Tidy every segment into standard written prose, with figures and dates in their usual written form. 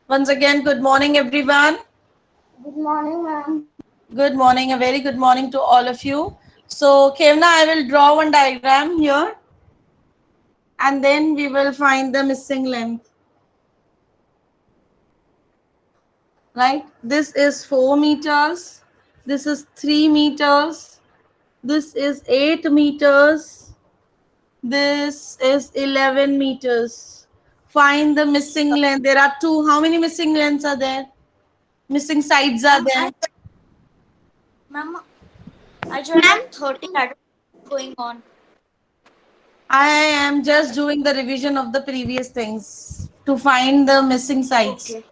Once again, good morning, everyone. Good morning, ma'am. Good morning, a very good morning to all of you. So, Kevna, I will draw one diagram here and then we will find the missing length. Right? This is 4 meters. This is 3 meters. This is 8 meters. This is 11 meters. Find the missing length. There are two. How many missing lengths are there? Missing sides are Ma'am, there. ma'am, I joined at 30. I don't know what's going on. I am just doing the revision of the previous things to find the missing sites. Okay.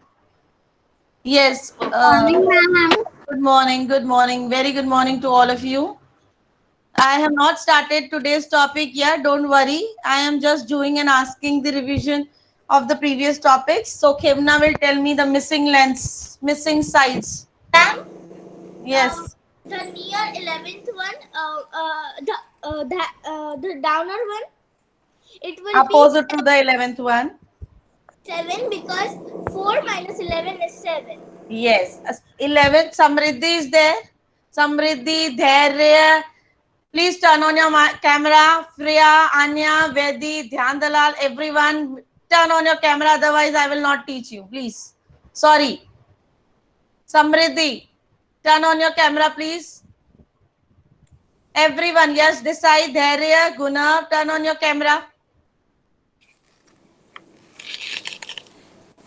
Yes. Good morning, ma'am. Good morning. Good morning. Very good morning to all of you. I have not started today's topic yet. Don't worry. I am just doing and asking the revision of the previous topics. So Khemna will tell me the missing lengths, missing sides. Ma'am, Yes. the near 11th one, the downer one, it will be Opposite to the 11th one. 7 because 4 minus 11 is 7. Yes. 11th. Samriddhi is there. Samriddhi, Dhairya. Please turn on your camera. Priya, Anya, Vedi, Dhyan Dalal, everyone, turn on your camera. Otherwise, I will not teach you. Please. Sorry. Samriddhi, turn on your camera, please. Everyone, yes, this side. Dhairya, Guna, turn on your camera.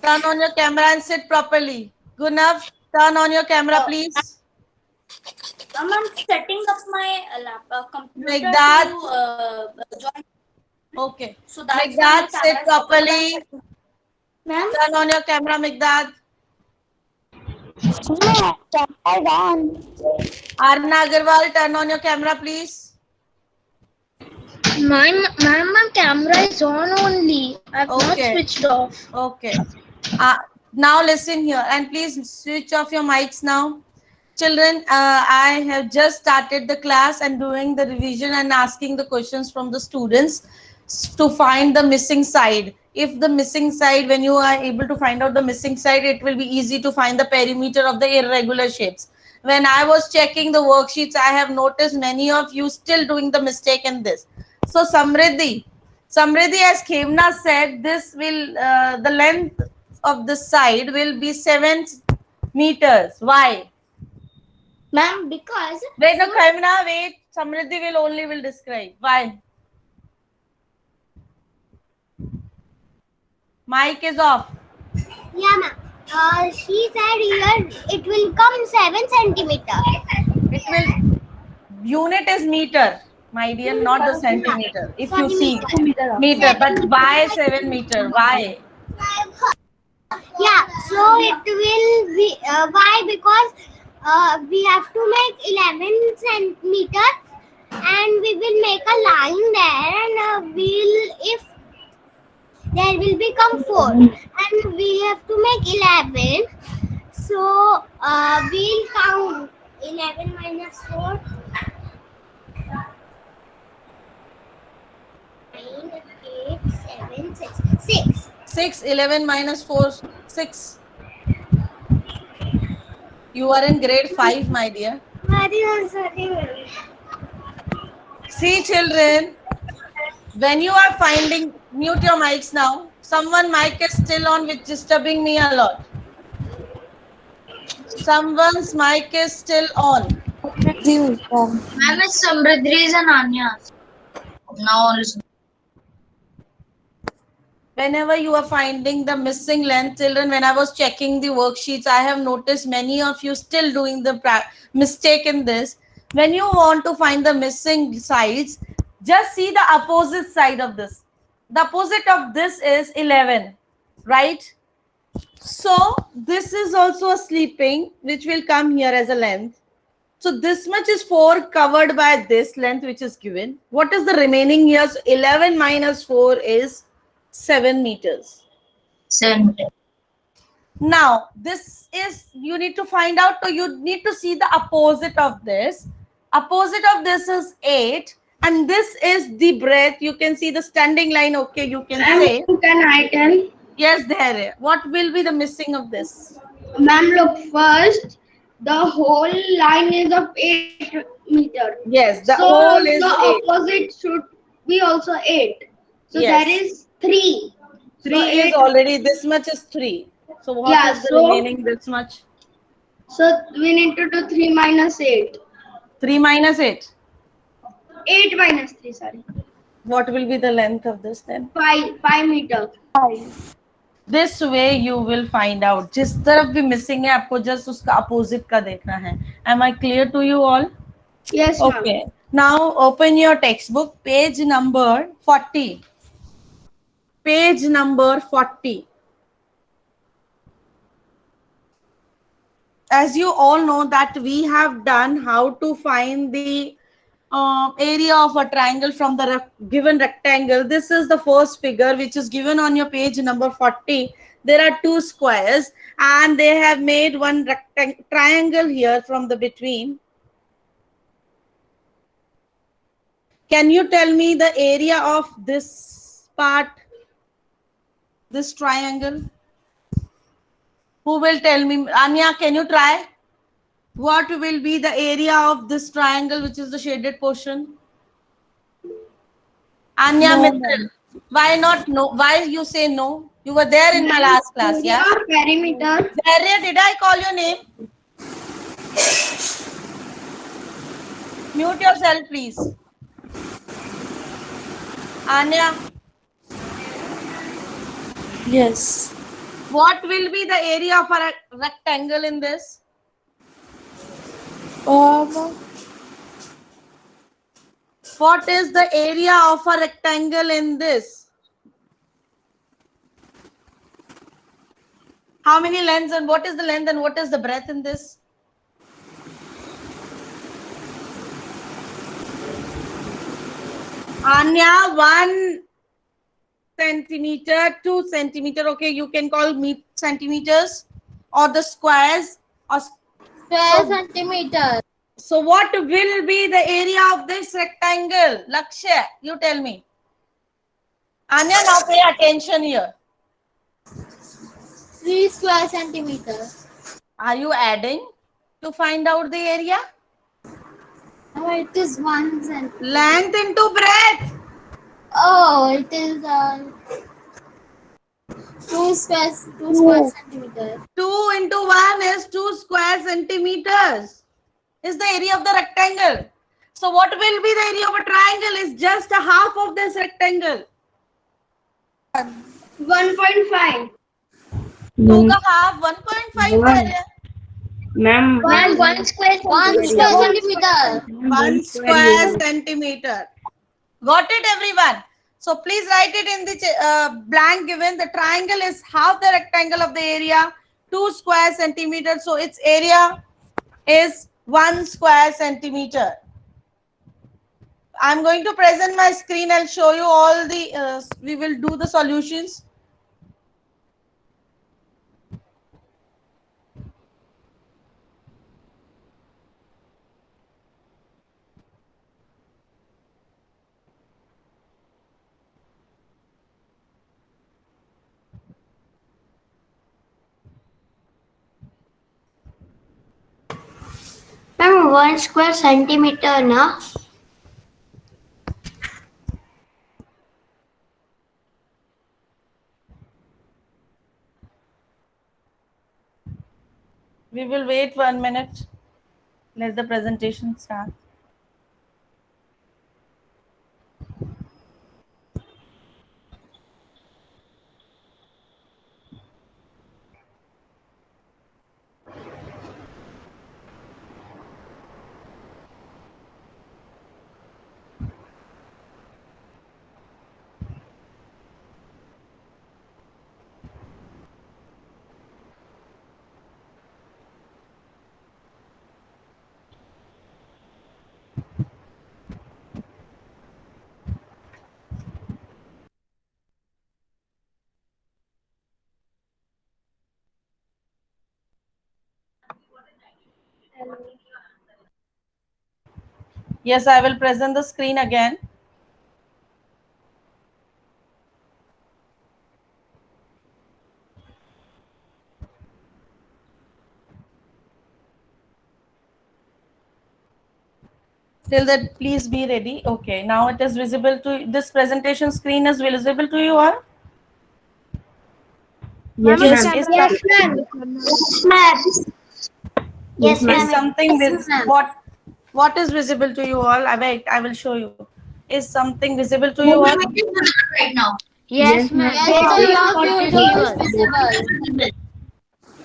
Turn on your camera and sit properly. Gunav, turn on your camera, please. Ma'am, I'm setting up my computer Megdad. to join. Okay. So that's why my Megdad, sit camera is off. So I'm properly. setting. Ma'am, Turn on your camera, Megdad. I done. Arna Agarwal, turn on your camera, please. My camera is on only. I've not Okay. switched off. Okay. Now listen here and please switch off your mics now. Children, I have just started the class and doing the revision and asking the questions from the students to find the missing side. If the missing side, when you are able to find out the missing side, it will be easy to find the perimeter of the irregular shapes. When I was checking the worksheets, I have noticed many of you still doing the mistake in this. So Samriddhi, as Khemna said, this will the length of the side will be 7 meters. Why? Ma'am, because Wait, no, Khemna, wait. Samriddhi will describe. Why? Mic is off. yeah, ma'am. She said here it will come 7 centimeter. It will. Unit is meter, my dear, not the centimeter. If you see meter, but why 7 meter? Why? Yeah, so it will be why because we have to make 11 centimeter and we will make a line there and we'll if there will become 4 and we have to make 11, so we'll count 11 minus 4 9 8 7 6 6. 6, 11 minus 4, 6. You are in grade 5, my dear. See, children, when you are finding, mute your mics now. Someone mic is still on, which is disturbing me a lot. Someone's mic is still on. Ma'am, it's Samriddhi's and Anya's. Now listen. Whenever you are finding the missing length, children, when I was checking the worksheets, I have noticed many of you still doing the mistake in this. When you want to find the missing sides, just see the opposite side of this. The opposite of this is 11, right? So this is also a sleeping, which will come here as a length. So this much is 4 covered by this length, which is given. What is the remaining here? So 11 minus 4 is 7 meters. 7 meters. Now, this is, you need to find out, so you need to see the opposite of this. Opposite of this is 8. And this is the breadth. You can see the standing line. Okay, you can say. Can I tell? Yes, there. What will be the missing of this? Ma'am, look first. The whole line is of 8 meter. Yes, the So whole the is 8. opposite should be also 8. So there Yes. is 3. So 3 is 8. already, this much is 3. So what Yeah. is the remaining this much? So we need to do 3 minus 8. 3 minus 8. 8 minus 3. Sorry. What will be the length of this then? 5 meter. This way you will find out. जिस तरफ भी missing है आपको just उसका opposite का देखना है. Am I clear to you all? Yes, ma'am. Okay. Now open your textbook, page number 40. Page number 40. As you all know that we have done how to find the area of a triangle from the given rectangle. This is the first figure which is given on your page number 40. There are two squares and they have made one triangle here from the between. Can you tell me the area of this part, this triangle? Who will tell me? Anya, can you try? What will be the area of this triangle, which is the shaded portion? Anya, No, Mittal, why not no? Why you say no? You were there in my last class, yeah? Perimeter. Where did I call your name? Mute yourself, please. Anya, Yes. what will be the area of a rectangle in this? What is the area of a rectangle in this? How many lengths and what is the length and what is the breadth in this? Anya, 1 centimeter, 2 centimeter. Okay, you can call me centimeters or the squares or Square centimeter. so what will be the area of this rectangle? Lakshya, you tell me. Anya, now pay attention here. 3 square centimeter. Are you adding to find out the area? Oh, it is 1 centimeter. Length into breadth. Oh, it is 2 square centimeter. 2 into 1 is 2 square centimeters. Is the area of the rectangle. So what will be the area of a triangle is just a half of this rectangle. 1.5. 2 का half 1.5 है. Ma'am, 1 square centimeter. 1 square centimeter. Got it, everyone? So please write it in the blank given. The triangle is half the rectangle of the area, 2 square centimeters. So its area is 1 square centimeter. I'm going to present my screen. I'll show you all the, we will do the solutions. Ma'am, 1 square centimeter, na? We will wait 1 minute. Let the presentation start. Yes, I will present the screen again. Till that, please be ready. Okay, now it is visible to this presentation screen is visible to you all. Yes, Yes, ma'am. Is, yes, some- ma'am. Ma'am. Yes, Yes, is ma'am. ma'am. something Yes, vis- ma'am. what is visible to you all? I wait. I will show you. Is something visible to you No, all? ma'am, it is visible right now. Yes, ma'am. Yes, Yes, sir, ma'am. your What video is is visible.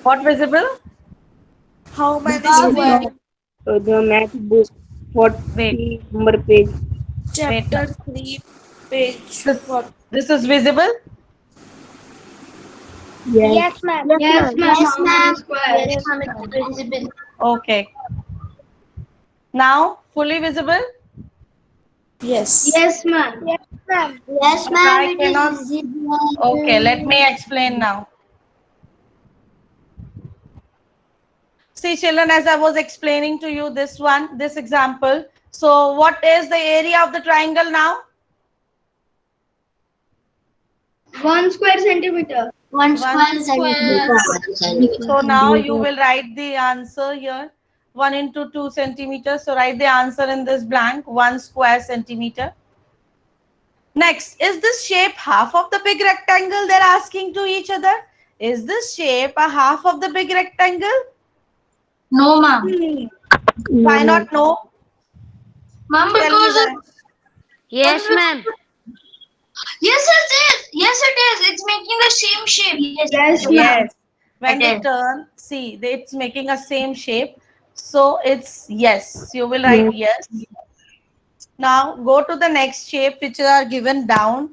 What visible? How many The square? the math book Wait. 40 number page. Wait now. Chapter 3, page This 4. this is visible. Yes. Yes, ma'am. Yes, ma'am. Yes, How many ma'am. squares? Yes, ma'am. It's visible. Okay. Now fully visible. Yes. Yes, ma'am. Yes, ma'am. Yes, But ma'am. I It is cannot. Okay, let me visible. explain now. See, children, as I was explaining to you this example. So, what is the area of the triangle now? 1 square centimeter. One One square centimeter. So now you will write the answer here. 1 into 2 centimeters. So write the answer in this blank. 1 square centimeter. Next, is this shape half of the big rectangle? They're asking to each other. Is this shape a half of the big rectangle? No, ma'am. Why not no? Ma'am, Tell me because why. Yes, ma'am. yes, it is. Yes, it is. It's making the same shape. Yes, Yes, ma'am. Yes. When It they is. turn, see, it's making a same shape. So it's yes. You will write yes. Now go to the next shape which are given down.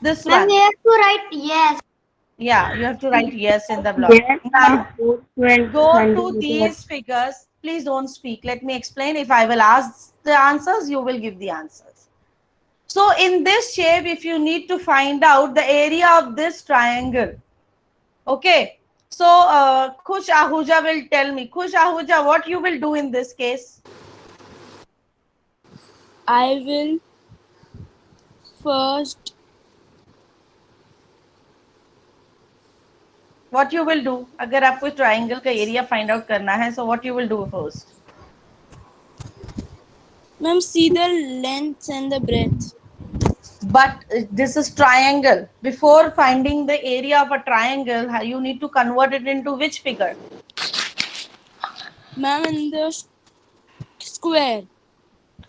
This Ma'am, one. we have to write yes. Yeah, you have to write yes in the block. Yes, Now ma'am. 4 go to centimeters. these figures. Please don't speak. Let me explain. If I will ask the answers, you will give the answers. So in this shape, if you need to find out the area of this triangle, okay. So Khush Ahuja will tell me. Khush Ahuja, what you will do in this case? I will first What you will do? अगर आपको triangle का area find out करना है, so what you will do first? ma'am see the length and the breadth. But this is triangle. Before finding the area of a triangle, you need to convert it into which figure? Ma'am in the square.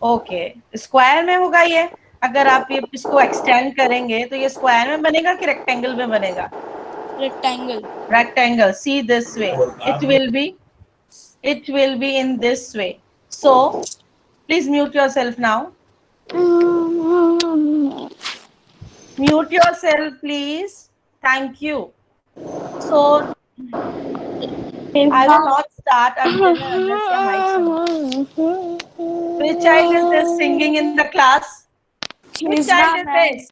Okay square में होगा ये. अगर आप ये इसको extend करेंगे तो ये स्क्वायर में बनेगा कि रेक्टेंगल में बनेगा? Rectangle. Rectangle. See this way. It will be in this way. So please mute yourself now. Mute yourself, please. Thank you. So I will not start until and unless your mics are on. Which child is this singing in the class? Which child is this?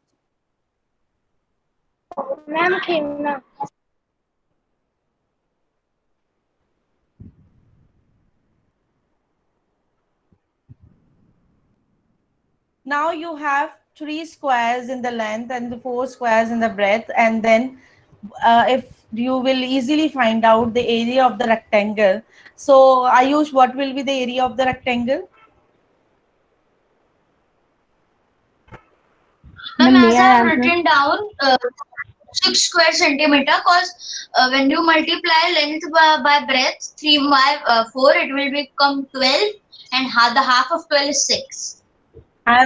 Ma'am, Khimna. Now you have 3 squares in the length and the 4 squares in the breadth, and then if you will easily find out the area of the rectangle. So Ayush, what will be the area of the rectangle? Ma'am, as I have written down 6 square centimeter, because when you multiply length by breadth 3 by 4, it will become 12, and the half of 12 is 6. I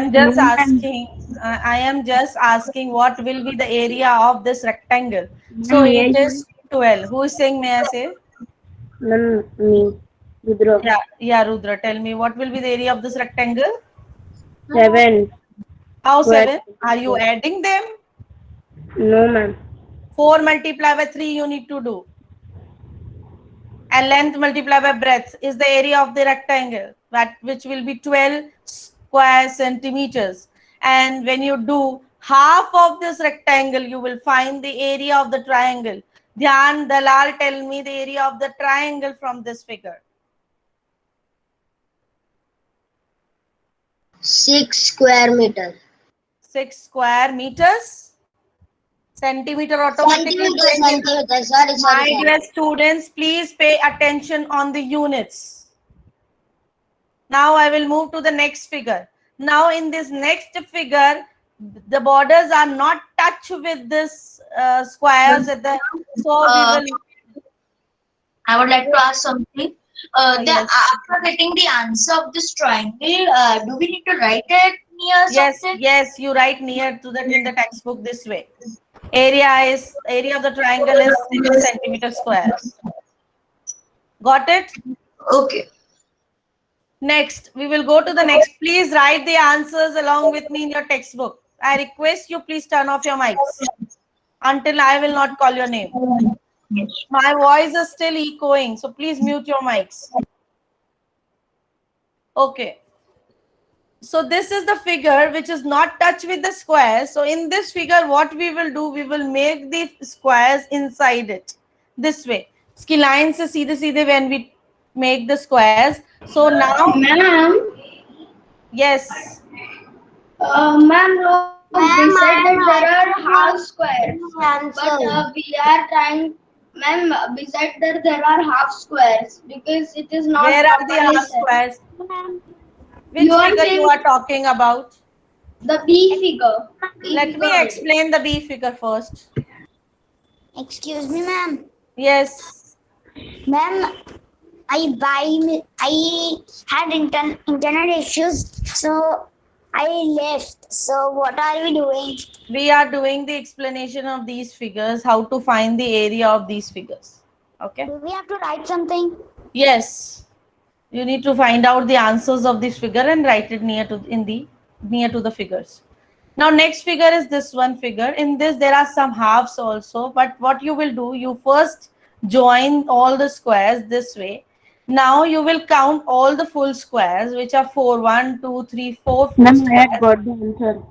am just asking what will be the area of this rectangle. So it is 12. Who is saying, may I say? Ma'am, me. Rudra. Yeah, Rudra, tell me what will be the area of this rectangle? 7. How Square 7? Are you adding them? No, ma'am. 4 multiplied by 3 you need to do. And length multiplied by breadth is the area of the rectangle, which will be 12 square centimeters. And when you do half of this rectangle, you will find the area of the triangle. Dhyan Dalal, tell me the area of the triangle from this figure. 6 square meter. 6 square meters. Centimeter automatically. Centimeter. Sorry. My dear students, please pay attention on the units. Now I will move to the next figure. Now in this next figure, the borders are not touched with this squares at the, so we will. I would like to ask something. Yes. After getting the answer of this triangle, do we need to write it near Yes, something? yes, you write near to that in the textbook this way. Area of the triangle is 6 centimeter squares. Got it? Okay. Next, we will go to the next. Please write the answers along with me in your textbook. I request you please turn off your mics until I will not call your name. Yes. My voice is still echoing, so please mute your mics. Okay. So this is the figure which is not touched with the square. So in this figure, what we will do, we will make the squares inside it this way. Ski lines se seedhe when we make the squares. So now, Ma'am, yes, ma'am, we said that there are half squares, Answer. but we are trying. Ma'am, beside that there are half squares because it is not. where are the properly half set. squares? Which You are figure saying you are talking about? the B figure. Let me explain the B figure first. Excuse me, ma'am. Yes. Ma'am, I had internet issues, so I left. So what are we doing? We are doing the explanation of these figures, how to find the area of these figures. Okay. Do we have to write something? Yes. You need to find out the answers of this figure and write it near to the figures. Now next figure is this one figure. In this there are some halves also, but what you will do, you first join all the squares this way. Now you will count all the full squares, which are 4, 1, 2, 3, 4 full squares. got the answer.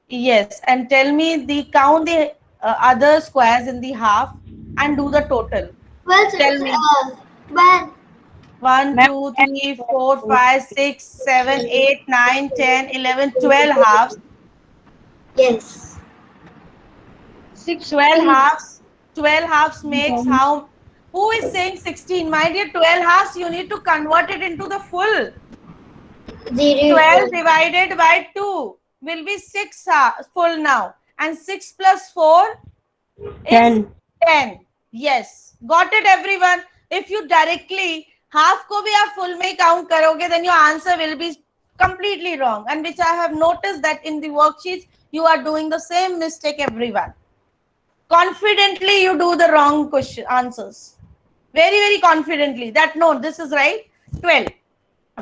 Yes, and tell me count the other squares in the half and do the total. Well, Tell me. well, 1, 2, 3, 4, 5, 6, 7, 8, 9, 10, 11, 12 halves. yes. 12 halves. 12 halves makes how? Who is saying 16? My dear, 12 halves, you need to convert it into the full. 12 divided by 2 will be 6 full now. And 6 plus 4 is 10. Yes. Got it, everyone? If you directly half ko bhi aap full mein count karoge, then your answer will be completely wrong. And which I have noticed that in the worksheets, you are doing the same mistake, everyone. Confidently, you do the wrong question answers. Very, very confidently. That no, this is right. 12.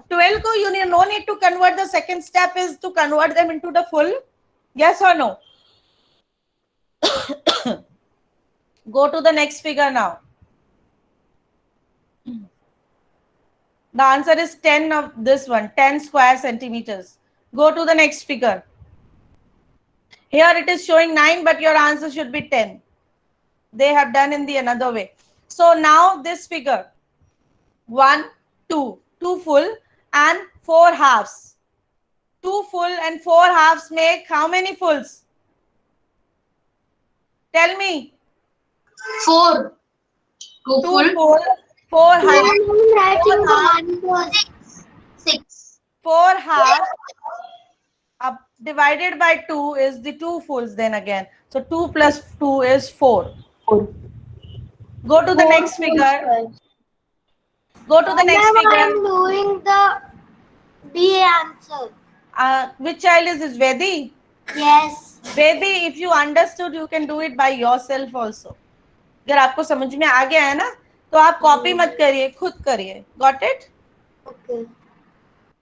12 ko you no need to convert. The second step is to convert them into the full. Yes or no? Go to the next figure now. The answer is 10 of this one, 10 square centimeters. Go to the next figure. Here it is showing 9, but your answer should be 10. They have done in the another way. So now this figure, 1, 2, 2 full and 4 halves. 2 full and 4 halves make how many fulls? Tell me. 4. 2 2 full. full, 4 halves. 6. 4 halves divided by 2 is the 2 fulls then again. So 2 plus 2 is 4. Go to the next figure. Go to the next figure. I'm doing the B answer. Which child is this? Vedi? Yes. Vedi, if you understood, you can do it by yourself also. अगर आपको समझ में आ गया है ना, तो आप copy मत करिए, खुद करिए. Got it? Okay.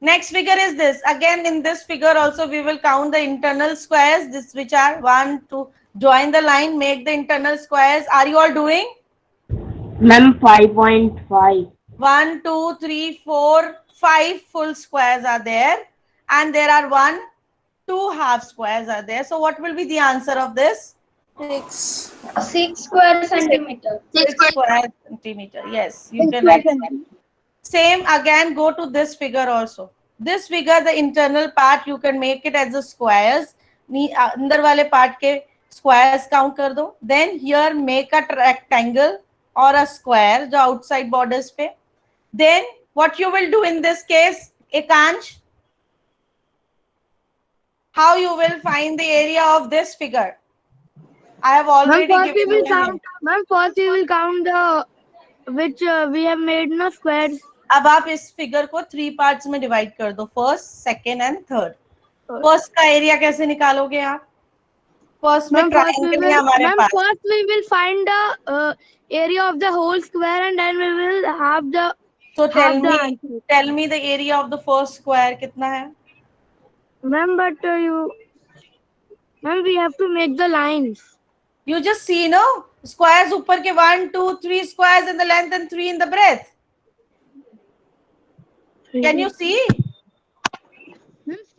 Next figure is this. Again, in this figure also, we will count the internal squares. This which are 1, 2. Join the line, make the internal squares. Are you all doing? Ma'am, 5.5. 1, 2, 3, 4, 5 full squares are there, and there are 1, 2 half squares are there. So what will be the answer of this? 6 square centimeter. 6 square centimeter. Yes, you can write. Same again. Go to this figure also. This figure, the internal part, you can make it as a squares. अंदर वाले part के squares count कर दो. Then here make a rectangle or a square जो outside borders पे. Then what you will do in this case, Ekansh? How you will find the area of this figure? I have already Ma'am, first we given will you a hint. count. Ma'am, first we will count the which we have made no squares. अब आप इस figure को 3 parts में divide कर दो, first, second and third. First का area कैसे निकालोगे आप? फर्स्ट में ट्रायंगल है हमारे पास. First we will find the area of the whole square and then we will have the. So have the answer. tell me the area of the first square कितना है? Ma'am, but ma'am, we have to make the lines. You just see, no? Squares ऊपर के 1, 2, 3 squares in the length and 3 in the breadth. Can you see?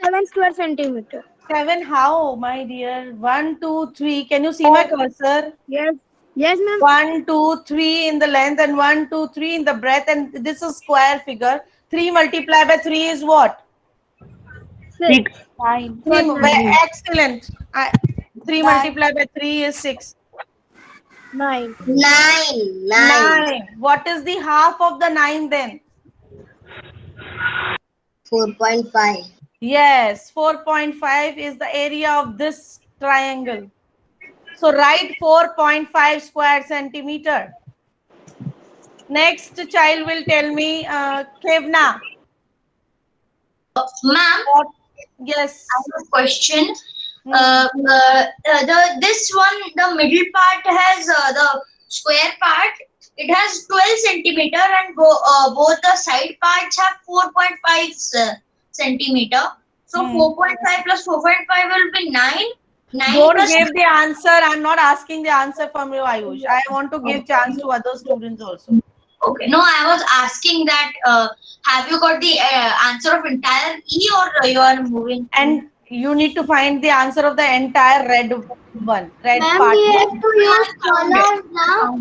7 square centimeter. 7 how, my dear? 1, 2, 3. Can you see my cursor? Yes. Yes, ma'am. 1, 2, 3 in the length and 1, 2, 3 in the breadth, and this is square figure. 3 multiplied by 3 is what? 6. 9. 3. Excellent. 3 multiplied by 3 is 6. 9. 9. What is the half of the 9 then? 4.5. Yes, 4.5 is the area of this triangle. So write 4.5 square centimeter. Next child will tell me, Kevna. Ma'am, Yes. I have a question. This one, the middle part has the square part. It has 12 centimeter and both the side parts have 4.5 centimeter. So 4.5 plus 4.5 will be 9. 9 Don't plus give the answer. I'm not asking the answer from you, Ayush. I want to give chance to other students also. Okay, no, I was asking that have you got the answer of entire E or you are moving? And you need to find the answer of the entire red one, red Ma'am, part. we have to use colors now.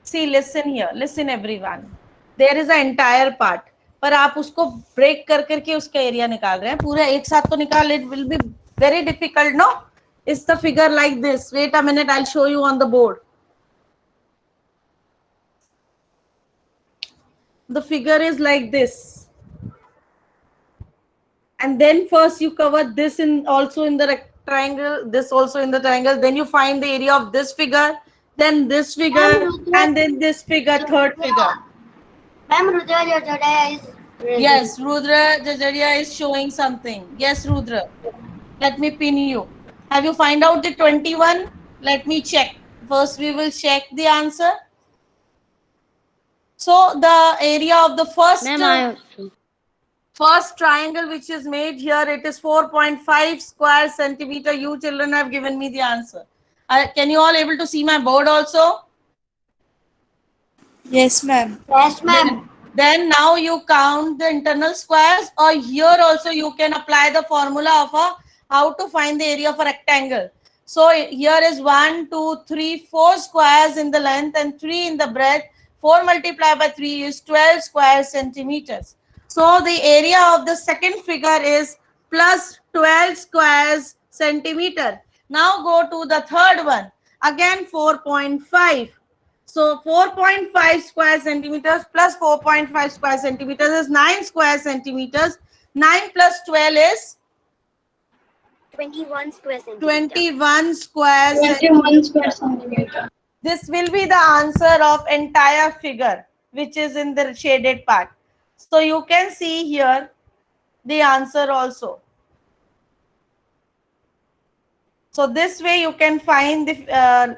See, listen here, listen everyone. There is an entire part, पर आप उसको break कर करके उसका area निकाल रहे हैं. पूरा एक साथ तो निकाल, it will be very difficult, no? It's the figure like this. Wait a minute, I'll show you on the board. The figure is like this. And then first you cover this in also in the triangle, this also in the triangle. Then you find the area of this figure, then this figure, and then this figure, third figure. Ma'am, Rudra Jajaria is ready. Yes, Rudra Jajaria is showing something. Yes, Rudra. Let me pin you. Have you find out the 21? Let me check. First we will check the answer. So the area of the first triangle which is made here, it is 4.5 square centimeter. You children have given me the answer. Can you all able to see my board also? Yes, ma'am. Yes, ma'am. Then now you count the internal squares, or here also you can apply the formula of how to find the area of a rectangle. So here is 1, 2, 3, 4 squares in the length and 3 in the breadth. 4 multiplied by 3 is 12 square centimeters. So the area of the second figure is plus 12 squares centimeter. Now go to the third one. Again 4.5. So 4.5 square centimeters plus 4.5 square centimeters is 9 square centimeters. 9 plus 12 is 21 square centimeter. 21 square 21 square centimeter. This will be the answer of entire figure, which is in the shaded part. So you can see here the answer also. So this way you can find the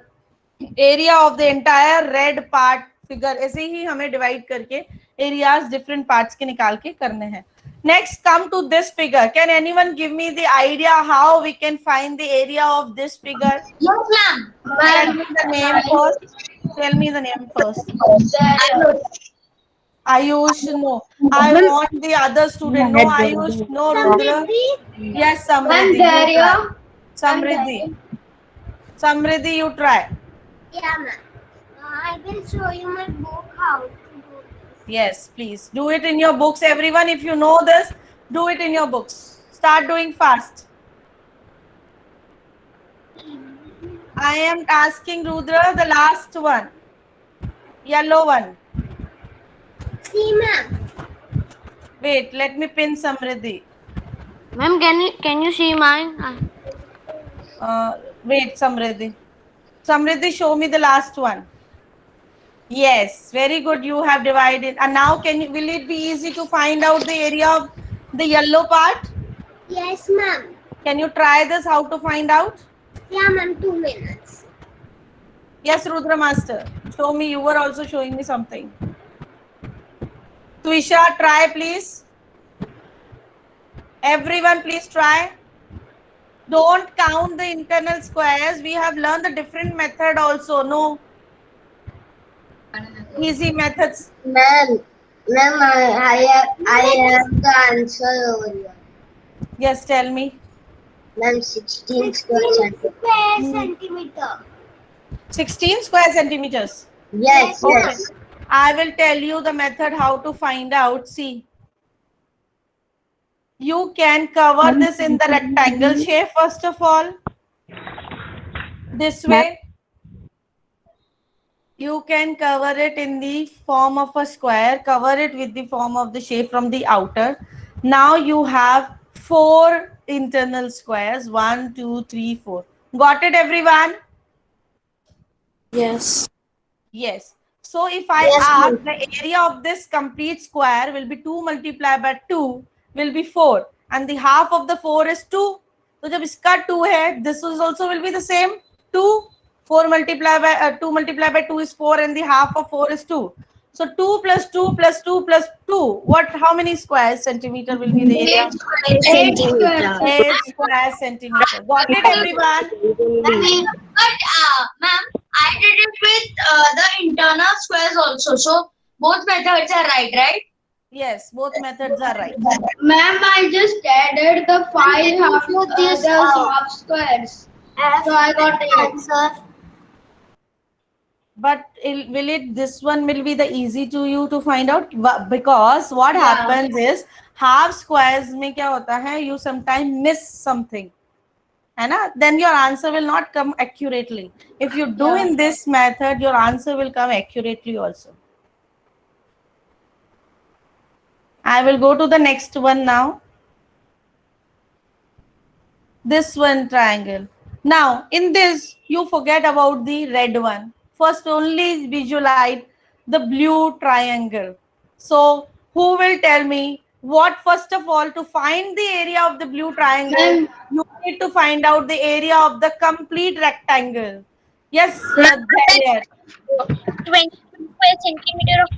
area of the entire red part figure. ऐसे ही हमें divide करके areas different parts के निकाल के करने हैं. Next, come to this figure. Can anyone give me the idea how we can find the area of this figure? Yes, ma'am. Tell me the name first. Tell me the name first. Ayush, no. I want the other student. No, Ayush, no, Rudra. Yes, Samriddhi. You try. Samriddhi. Samriddhi, you try. Yeah, ma'am. I will show you my book how to do this. Yes, please. Do it in your books. Everyone, if you know this, do it in your books. Start doing fast. I am asking Rudra the last one. Yellow one. See, ma'am. Wait, let me pin Samriddhi. Ma'am, can you see mine? Wait, Samriddhi. Samriddhi, show me the last one. Yes, very good. You have divided. And now, will it be easy to find out the area of the yellow part? Yes, ma'am. Can you try this? How to find out? Yeah, ma'am. 2 minutes. Yes, Rudra Master. Show me. You were also showing me something. Twisha, try please. Everyone, please try. Don't count the internal squares. We have learned the different method also. No easy methods. Ma'am, I have the answer over here. Yes, tell me. Ma'am, 16 square 16 centimeters. square centimeter. 16 square centimeters. Yes, Okay. yes. I will tell you the method how to find out. See, you can cover this in the rectangle shape first of all. This way. You can cover it in the form of a square. Cover it with the form of the shape from the outer. Now you have 4 internal squares. 1, 2, 3, 4. Got it, everyone? Yes. Yes. So if I Yes, ask, ma'am. the area of this complete square will be 2 multiplied by 2 will be 4. And the half of the 4 is 2. So जब इसका 2 है, this is also will be the same 2. 4 multiplied by 2 multiplied by 2 is 4 and the half of 4 is 2. So 2 plus 2 plus 2 plus 2. What? How many square centimeter will be the area? 8 square. 8 square centimeter. Got it, everyone? But ma'am, I did it with the internal squares also. So both methods are right? Yes, both methods are right. Ma'am, I just added the 5 half squares. So I got 8. Answer. But will it, this one will be the easy to you to find out? Because what happens is half squares में क्या होता है, you sometimes miss something, है ना? Then your answer will not come accurately. If you do in this method, your answer will come accurately also. I will go to the next one now. This one triangle. Now in this, you forget about the red one. First only visualize the blue triangle. So who will tell me what, first of all, to find the area of the blue triangle, you need to find out the area of the complete rectangle. Yes, there. 25 centimeter of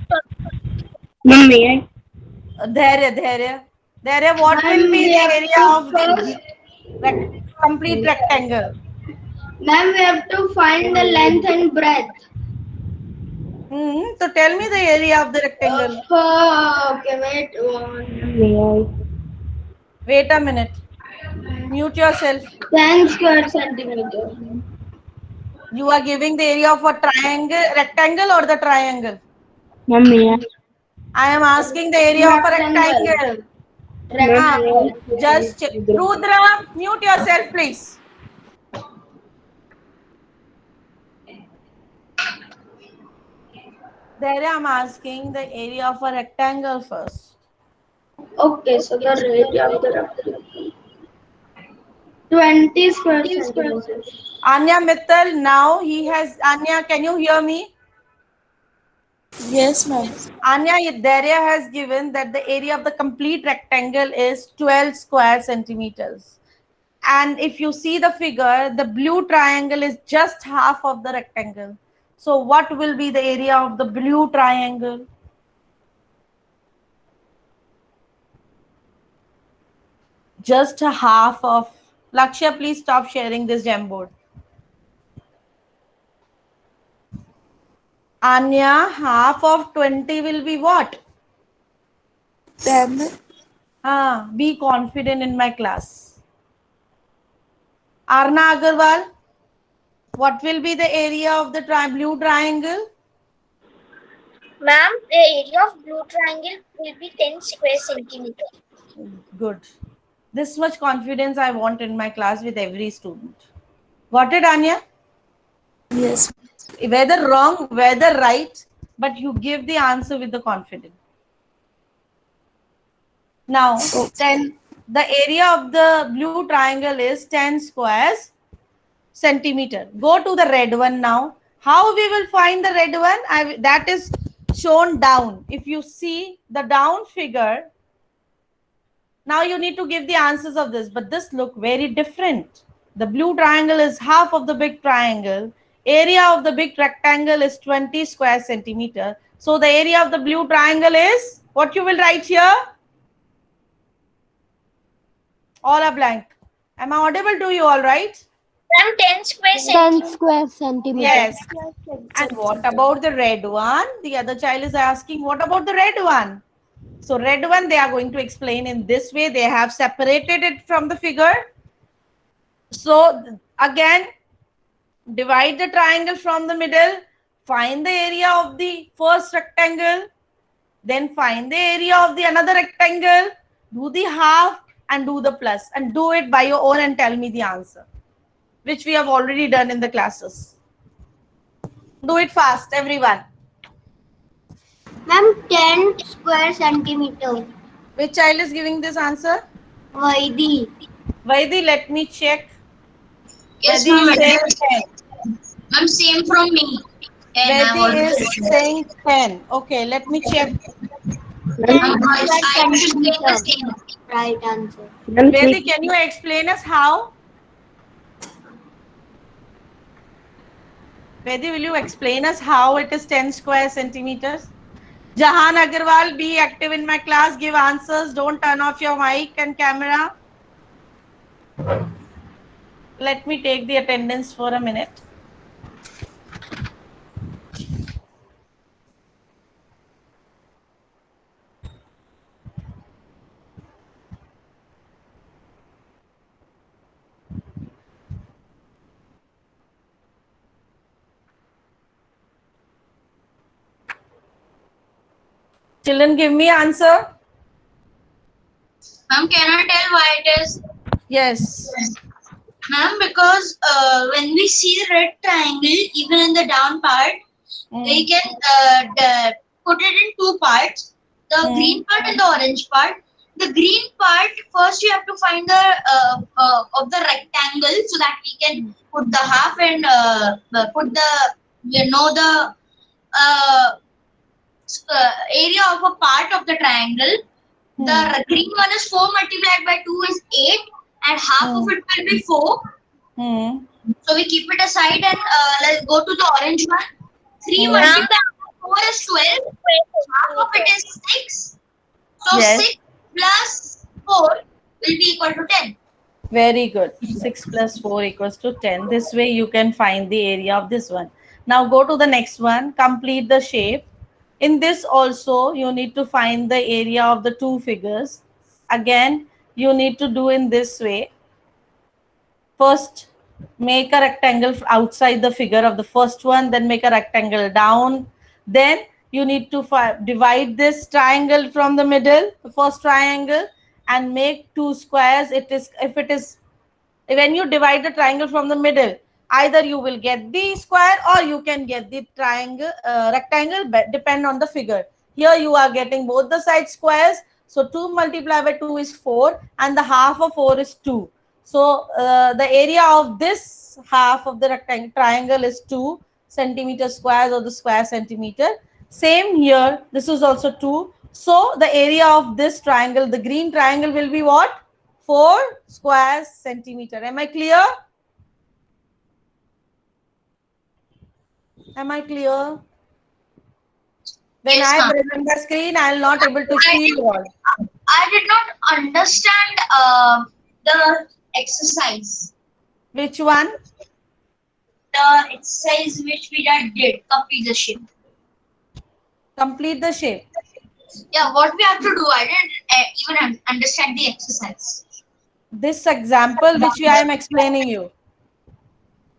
Ma'am, may I? There. What will be the area of the complete rectangle? Ma'am, we have to find the length and breadth. So tell me the area of the rectangle. Okay, wait. May I? Wait a minute. Mute yourself. 10 square centimeters. You are giving the area of a triangle, rectangle or the triangle? Ma'am, may I? I am asking the area of a rectangle. Rectangle. Just check. Rudra, mute yourself, please. There I am asking the area of a rectangle first. Okay, so the area of the rectangle. 20 square centimeters. Anya Mittal, now he has, Anya, can you hear me? Yes, ma'am. Anya, Daria has given that the area of the complete rectangle is 12 square centimeters. And if you see the figure, the blue triangle is just half of the rectangle. So what will be the area of the blue triangle? Just a half of. Lakshya, please stop sharing this Jamboard. Anya, half of 20 will be what? 10. Be confident in my class. Arna Agarwal, what will be the area of the blue triangle? Ma'am, the area of blue triangle will be 10 square centimeter. Good. This much confidence I want in my class with every student. Got it, Anya? Yes. Whether wrong, whether right, but you give the answer with the confidence. Now, 10. The area of the blue triangle is 10 squares centimeter. Go to the red one now. How we will find the red one? That is shown down. If you see the down figure, now you need to give the answers of this, but this look very different. The blue triangle is half of the big triangle. Area of the big rectangle is 20 square centimeter. So the area of the blue triangle is, what you will write here? All are blank. Am I audible to you all right? From 10 square 10 square centimeter. Yes. And what about the red one? The other child is asking, what about the red one? So red one, they are going to explain in this way. They have separated it from the figure. So again, divide the triangle from the middle. Find the area of the first rectangle. Then find the area of the another rectangle. Do the half and do the plus. And do it by your own and tell me the answer, which we have already done in the classes. Do it fast, everyone. Ma'am, 10 square centimeter. Which child is giving this answer? Vaidi. Vaidi, let me check. Yes, Vaidi ma'am. is saying 10. Ma'am, same from me. Vaidi is saying 10. Okay, let me check. 10 I square will explain the centimeter. same. Right answer. Vaidi, can you explain us how? Vaidi, will you explain us how it is 10 square centimeters? Jahan Agarwal, be active in my class. Give answers. Don't turn off your mic and camera. Let me take the attendance for a minute. Children, give me answer. Ma'am, can I tell why it is? Yes. Ma'am, because when we see the red triangle, even in the down part, we can put it in two parts. The green part and the orange part. The green part, first you have to find the of the rectangle so that we can put the half and put the, the area of a part of the triangle. The green one is 4 multiplied by 2 is 8 and half of it will be 4. So we keep it aside and let's go to the orange one. 3 multiplied by 4 is 12. Half of it is 6. So Yes. 6 plus 4 will be equal to 10. Very good. 6 plus 4 equals to 10. This way you can find the area of this one. Now go to the next one. Complete the shape. In this also, you need to find the area of the two figures. Again, you need to do in this way. First, make a rectangle outside the figure of the first one, then make a rectangle down. Then you need to divide this triangle from the middle, the first triangle, and make two squares. When you divide the triangle from the middle, either you will get the square or you can get the triangle, rectangle, depend on the figure. Here you are getting both the side squares. So 2 multiplied by 2 is 4 and the half of 4 is 2. So the area of this half of the rectangle triangle is 2 centimeter squares or the square centimeter. Same here, this is also 2. So the area of this triangle, the green triangle, will be what? 4 square centimeter. Am I clear? Am I clear? When Yes, I ma'am. present the screen, I will not able to see you all. I did not understand the exercise. Which one? The exercise which we did, complete the shape. Complete the shape. Yeah, what we have to do, I didn't even understand the exercise. This example which I am explaining you.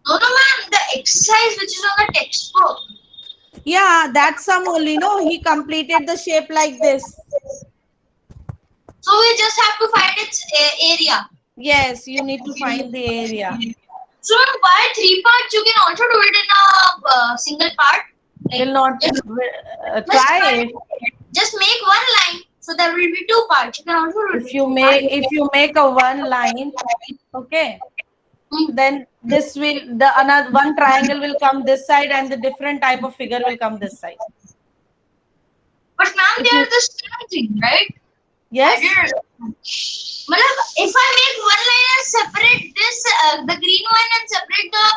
No, ma'am, the exercise which is on the textbook. Yeah, that's some only. No, he completed the shape like this. So we just have to find its area. Yes, you need to find the area. So why 3 parts? You can also do it in a single part. Like, Will not just, try it. just make one line. So there will be 2 parts. You can also do If you make a one line, okay, Hmm. then this will another one triangle will come this side and the different type of figure will come this side. But ma'am, If they you are the same thing, right? yes, Matlab, if I make one line and separate this, the green one and separate the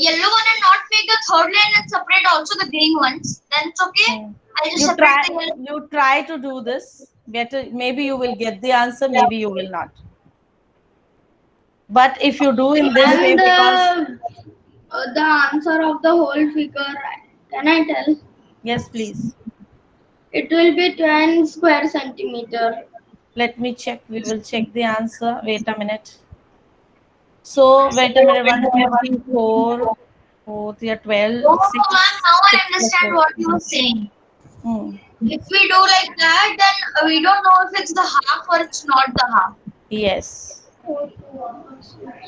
yellow one and not make the third line and separate also the green ones, then it's okay. I'll just separate the yellow. you try to do this. Better, maybe you will get the answer, maybe you will not. But if you do in this way, And because the answer of the whole figure, can I tell? yes, please. It will be 10 square centimeter. Let me check. We will check the answer. Wait a minute. So wait a minute. 154, 4, 3, 12, Oh, 6, ma'am, now I 6 plus understand 4. what you were saying. Hmm. If we do like that, then we don't know if it's the half or it's not the half. Yes.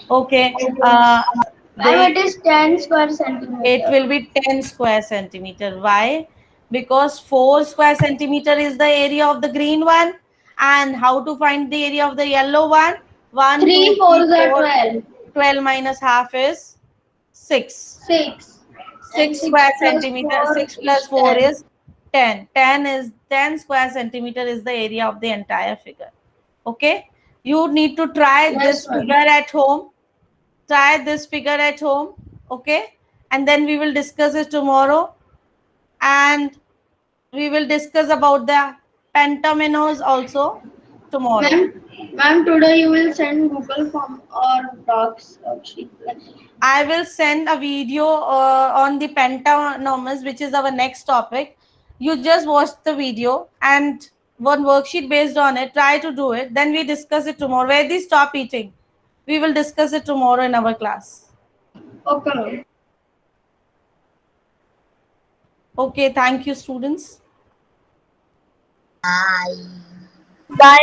Okay. Ma'am, it is 10 square centimeter. It will be 10 square centimeter. Why? Because 4 square centimeter is the area of the green one. And how to find the area of the yellow one? 1, 3 2, 3, 4s are 4. 12. 12 minus half is 6. 6. 6 square centimeter. 6 plus 4 is 10. 10 square centimeter is the area of the entire figure. Okay. You need to try Yes, this ma'am. figure at home. Try this figure at home. Okay. And then we will discuss it tomorrow. And we will discuss about the pentaminoes also tomorrow. Ma'am, today you will send Google form or docs or sheet. I will send a video on the pentanomers, which is our next topic. You just watch the video and one worksheet based on it. Try to do it. Then we discuss it tomorrow. Where they stop eating. We will discuss it tomorrow in our class. Okay, ma'am. Okay. Thank you, students. Bye. Bye.